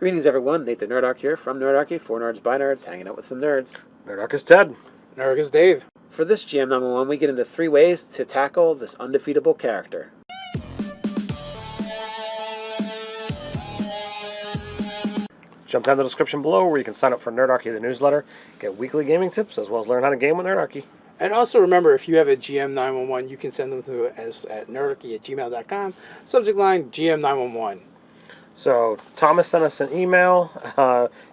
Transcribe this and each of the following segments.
Greetings, everyone. Nate the Nerdarchy here from Nerdarchy, for nerds by nerds, hanging out with some nerds. Nerdarchy is Ted. Nerdarchy is Dave. For this GM number 1, we get into 3 ways to tackle this undefeatable character. Jump down the description below where you can sign up for Nerdarchy the News Letter, get weekly gaming tips, as well as learn how to game with Nerdarchy. And also remember, if you have a GM 911, you can send them to us at nerdarchy@gmail.com. Subject line, GM 911. So, Thomas sent us an email.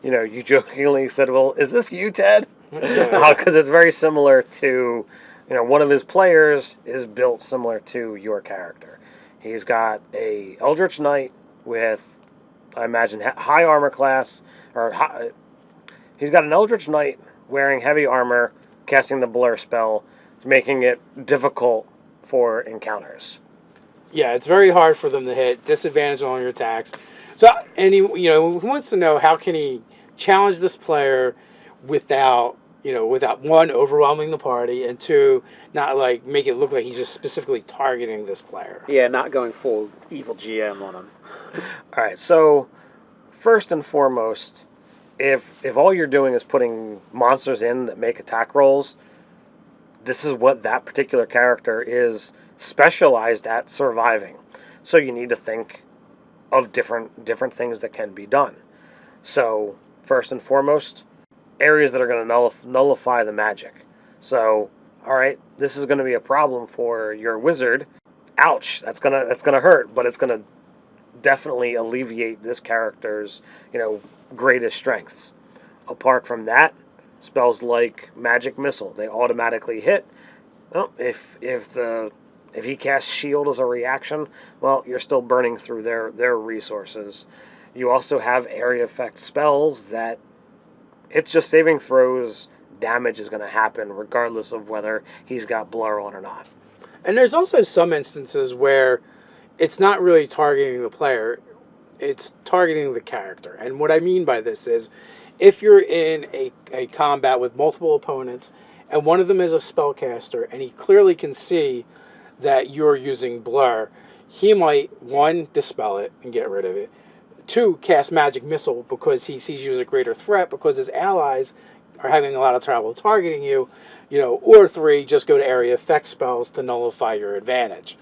You jokingly said, well, is this you, Ted? Because it's very similar to, one of his players is built similar to your character. He's got a Eldritch Knight with, I imagine, high armor class. He's got an Eldritch Knight wearing heavy armor, casting the Blur spell, making it difficult for encounters. Yeah, it's very hard for them to hit. Disadvantage on your attacks. So, and he wants to know how can he challenge this player without one, overwhelming the party, and two, not make it look like he's just specifically targeting this player. Yeah, not going full evil GM on him. All right, so first and foremost, if all you're doing is putting monsters in that make attack rolls, this is what that particular character is specialized at surviving. So you need to think of different things that can be done. So first and foremost, areas that are going to nullify the magic. So, all right, this is going to be a problem for your wizard. Ouch, that's gonna hurt, but it's going to definitely alleviate this character's greatest strengths. Apart from that, spells like Magic Missile, they automatically hit. Well, if he casts Shield as a reaction, well, you're still burning through their resources. You also have area effect spells that it's just saving throws, damage is going to happen regardless of whether he's got Blur on or not. And there's also some instances where it's not really targeting the player, it's targeting the character. And what I mean by this is, if you're in a combat with multiple opponents, and one of them is a spellcaster, and he clearly can see that you're using Blur, he might, 1, dispel it and get rid of it. 2, cast Magic Missile because he sees you as a greater threat because his allies are having a lot of trouble targeting you, or 3, just go to area effect spells to nullify your advantage.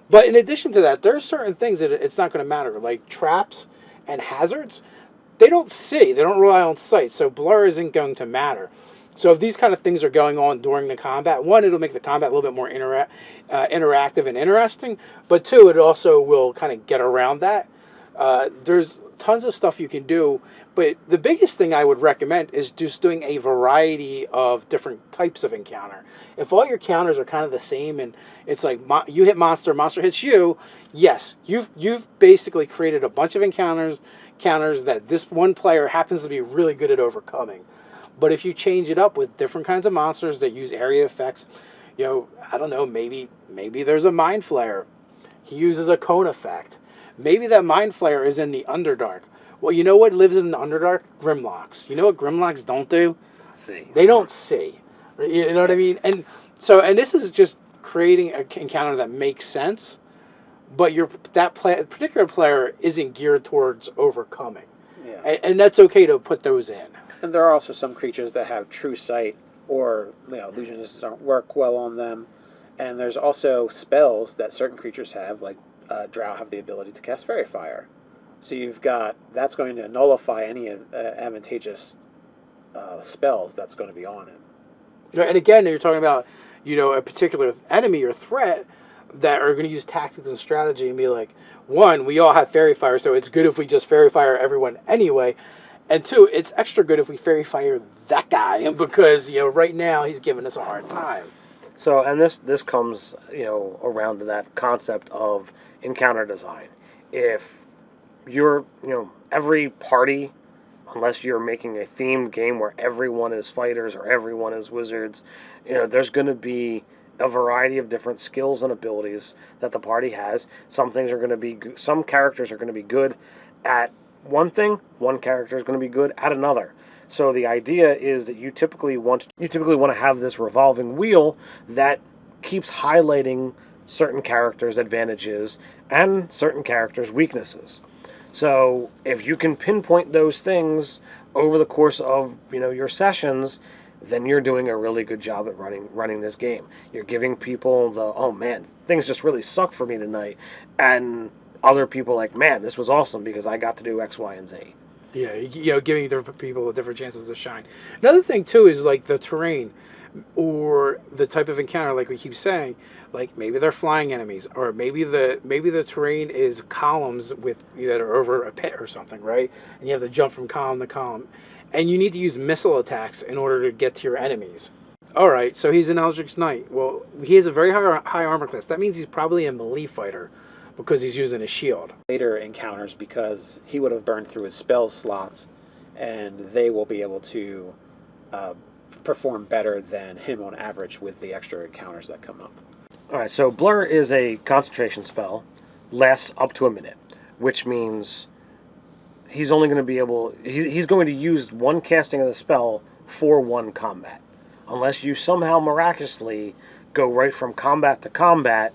But in addition to that, there are certain things that it's not going to matter, like traps and hazards. They don't rely on sight, so Blur isn't going to matter. So if these kind of things are going on during the combat, 1, it'll make the combat a little bit more interactive and interesting, but 2, it also will kind of get around that. There's tons of stuff you can do, but the biggest thing I would recommend is just doing a variety of different types of encounter. If all your counters are kind of the same and it's like you hit monster hits you, yes, you've basically created a bunch of encounters that this one player happens to be really good at overcoming. But if you change it up with different kinds of monsters that use area effects, I don't know, maybe there's a Mind Flayer. He uses a cone effect. Maybe that Mind Flayer is in the Underdark. Well, you know what lives in the Underdark? Grimlocks. You know what Grimlocks don't do? See. They don't see. You know what I mean? And this is just creating an encounter that makes sense, but particular player isn't geared towards overcoming. Yeah. And that's okay to put those in. And there are also some creatures that have true sight, or illusions don't work well on them. And there's also spells that certain creatures have, like Drow have the ability to cast Fairy Fire. So that's going to nullify any advantageous spells that's going to be on him. And again, you're talking about, a particular enemy or threat that are going to use tactics and strategy and be like, 1, we all have Fairy Fire, so it's good if we just Fairy Fire everyone anyway. And 2, it's extra good if we Fairy Fire that guy because, right now he's giving us a hard time. So, and this comes, around to that concept of encounter design. If you're, every party, unless you're making a themed game where everyone is fighters or everyone is wizards, there's going to be a variety of different skills and abilities that the party has. Some characters are going to be good at one thing, one character is going to be good at another. So the idea is that you typically want to have this revolving wheel that keeps highlighting certain characters' advantages and certain characters' weaknesses. So if you can pinpoint those things over the course of your sessions, then you're doing a really good job at running this game. You're giving people the, oh man, things just really sucked for me tonight, and other people like, man, this was awesome because I got to do X, Y, and Z. Yeah, giving different people different chances to shine. Another thing too is like the terrain, or the type of encounter. Like we keep saying, like maybe they're flying enemies, or maybe the terrain is columns that are over a pit or something, right? And you have to jump from column to column, and you need to use missile attacks in order to get to your enemies. All right, so he's an Eldritch Knight. Well, he has a very high armor class. That means he's probably a melee fighter, because he's using a shield. Later encounters, because he would have burned through his spell slots, and they will be able to perform better than him on average with the extra encounters that come up. Alright, so Blur is a concentration spell, lasts up to a minute, which means he's only going to be able... He's going to use one casting of the spell for one combat. Unless you somehow miraculously go right from combat to combat,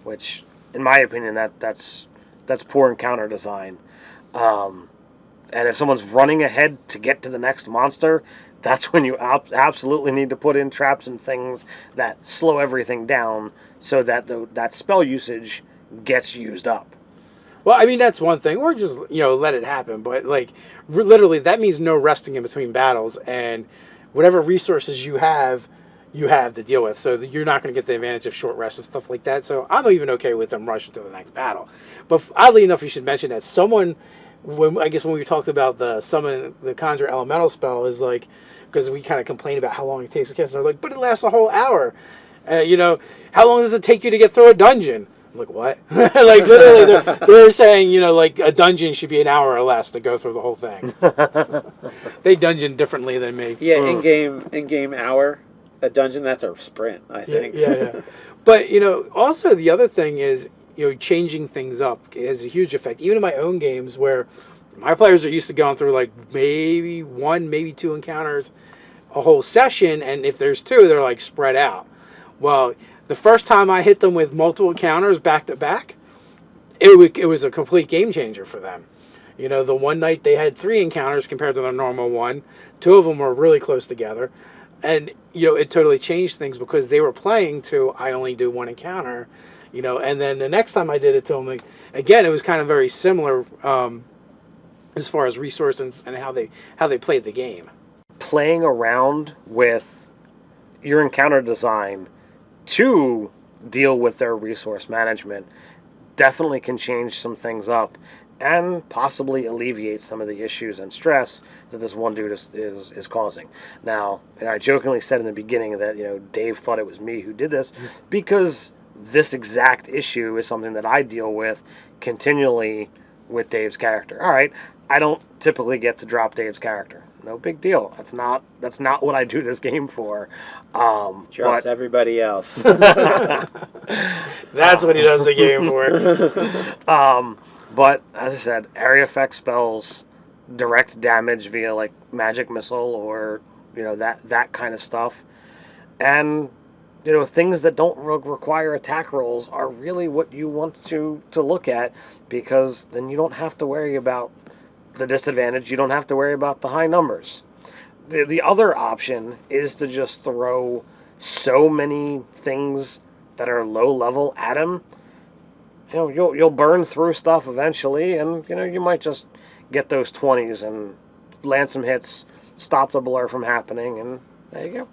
which... in my opinion, that's poor encounter design. And if someone's running ahead to get to the next monster, that's when you absolutely need to put in traps and things that slow everything down so that that spell usage gets used up. Well, I mean, that's one thing. Or just, let it happen. But, like, literally, that means no resting in between battles. And whatever resources you have to deal with, so that you're not going to get the advantage of short rests and stuff like that. So I'm even okay with them rushing to the next battle. But oddly enough, you should mention that someone, when we talked about the conjure elemental spell, is like, because we kind of complained about how long it takes to cast, and they're like, but it lasts a whole hour. How long does it take you to get through a dungeon? I'm like, what? Like, literally, they're saying, like, a dungeon should be an hour or less to go through the whole thing. They dungeon differently than me. Yeah, in-game hour. A dungeon, that's a sprint, I think. Yeah. But, also the other thing is, changing things up has a huge effect. Even in my own games, where my players are used to going through, like, maybe one, maybe two encounters a whole session, and if there's two, they're, like, spread out. Well, the first time I hit them with multiple encounters back to back, it was a complete game changer for them. The one night they had 3 encounters compared to their normal one. 2 of them were really close together. And, it totally changed things, because they were playing to, I only do 1 encounter, and then the next time I did it to them, again, it was kind of very similar as far as resources and how they played the game. Playing around with your encounter design to deal with their resource management definitely can change some things up and possibly alleviate some of the issues and stress that this one dude is causing. Now, I jokingly said in the beginning that, Dave thought it was me who did this, because this exact issue is something that I deal with continually with Dave's character. All right, I don't typically get to drop Dave's character. No big deal. That's not what I do this game for. Drops everybody else. That's what he does the game for. But, as I said, area effect spells, direct damage via, like, magic missile or, that kind of stuff. And, things that don't require attack rolls are really what you want to look at, because then you don't have to worry about the disadvantage. You don't have to worry about the high numbers. The other option is to just throw so many things that are low level at him. You'll burn through stuff eventually, and you might just get those 20s and land some hits, stop the blur from happening, and there you go.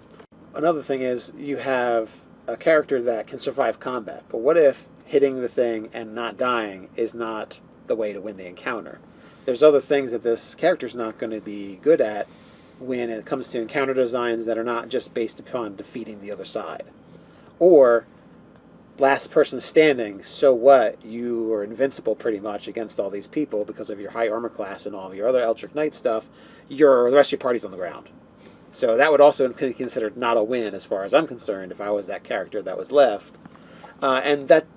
Another thing is, you have a character that can survive combat, but what if hitting the thing and not dying is not the way to win the encounter? There's other things that this character's not going to be good at when it comes to encounter designs that are not just based upon defeating the other side. Or last person standing, so what? You are invincible pretty much against all these people because of your high armor class and all of your other Eldritch Knight stuff. The rest of your party's on the ground. So that would also be considered not a win as far as I'm concerned if I was that character that was left. And that,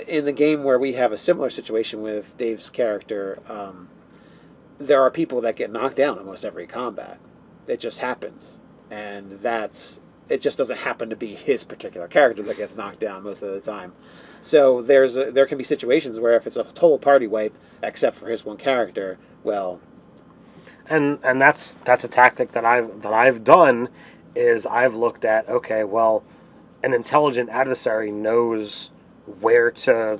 in the game where we have a similar situation with Dave's character, there are people that get knocked down almost every combat. It just happens. And that's It just doesn't happen to be his particular character that gets knocked down most of the time. So there can be situations where if it's a total party wipe, except for his one character, well, and that's a tactic that I've done, is I've looked at, okay, well, an intelligent adversary knows where to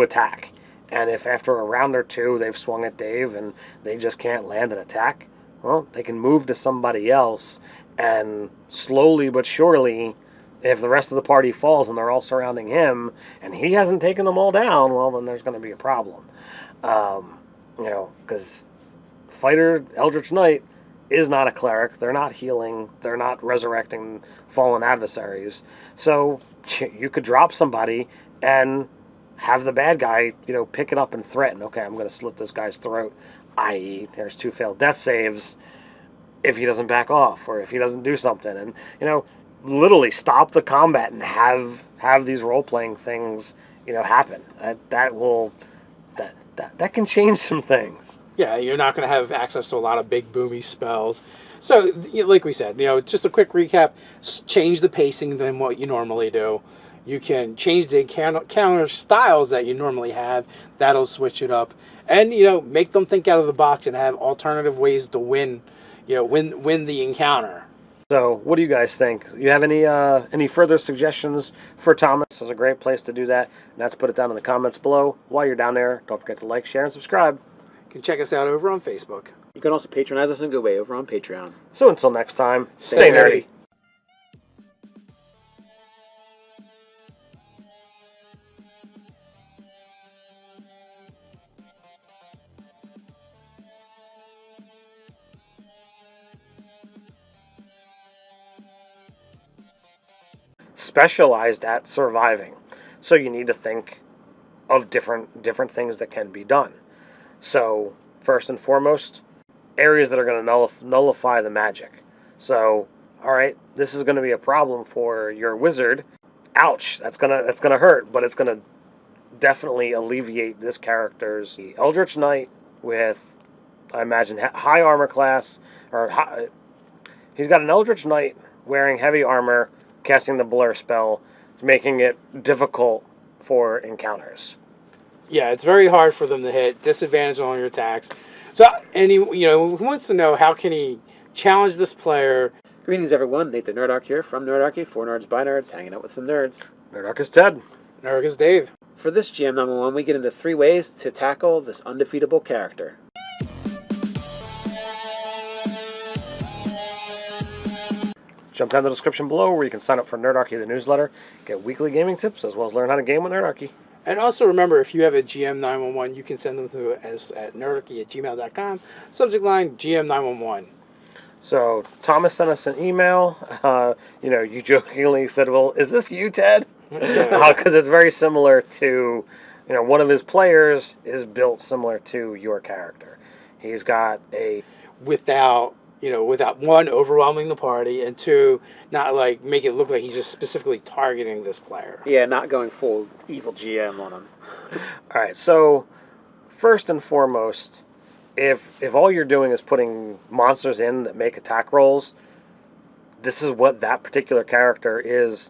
attack, and if after a round or two they've swung at Dave and they just can't land an attack, well, they can move to somebody else, and slowly but surely, if the rest of the party falls and they're all surrounding him and he hasn't taken them all down, well, then there's going to be a problem. Because fighter Eldritch Knight is not a cleric. They're not healing. They're not resurrecting fallen adversaries. So you could drop somebody and have the bad guy, pick it up and threaten. Okay, I'm going to slit this guy's throat, i.e., there's 2 failed death saves if he doesn't back off or if he doesn't do something. And, literally stop the combat and have these role-playing things, happen. That can change some things. Yeah, you're not going to have access to a lot of big boomy spells. So, like we said, just a quick recap: change the pacing than what you normally do. You can change the counter styles that you normally have. That'll switch it up, and make them think out of the box and have alternative ways to win. Win the encounter. So, what do you guys think? You have any further suggestions for Thomas? It's a great place to do that, and that's put it down in the comments below. While you're down there, don't forget to like, share, and subscribe. You can check us out over on Facebook. You can also patronize us in a good way over on Patreon. So until next time, stay nerdy. Specialized at surviving, so you need to think of different things that can be done. So first and foremost, areas that are going to nullify the magic. So, all right, this is going to be a problem for your wizard. Ouch, that's gonna hurt, but it's going to definitely alleviate this character's Eldritch Knight with, I imagine, high armor class, he's got an Eldritch Knight wearing heavy armor, casting the blur spell, making it difficult for encounters. Yeah, it's very hard for them to hit. Disadvantage on your attacks. So, and who wants to know how can he challenge this player? Greetings, everyone. Nate the Nerdarchy here from Nerdarchy, for nerds by nerds, hanging out with some nerds. Nerdarchy is Ted. Nerdarchy is Dave. For this GM number 1, we get into 3 ways to tackle this undefeatable character. Jump down the description below where you can sign up for Nerdarchy the News Letter, get weekly gaming tips, as well as learn how to game with Nerdarchy. And also remember, if you have a GM 911, you can send them to us at nerdarchy@gmail.com. Subject line, GM 911. So Thomas sent us an email. You jokingly said, well, is this you, Ted? Because it's very similar to, one of his players is built similar to your character. He's got a... Without one, overwhelming the party, and 2, not make it look like he's just specifically targeting this player. Yeah, not going full evil GM on him. All right, so first and foremost, if all you're doing is putting monsters in that make attack rolls, this is what that particular character is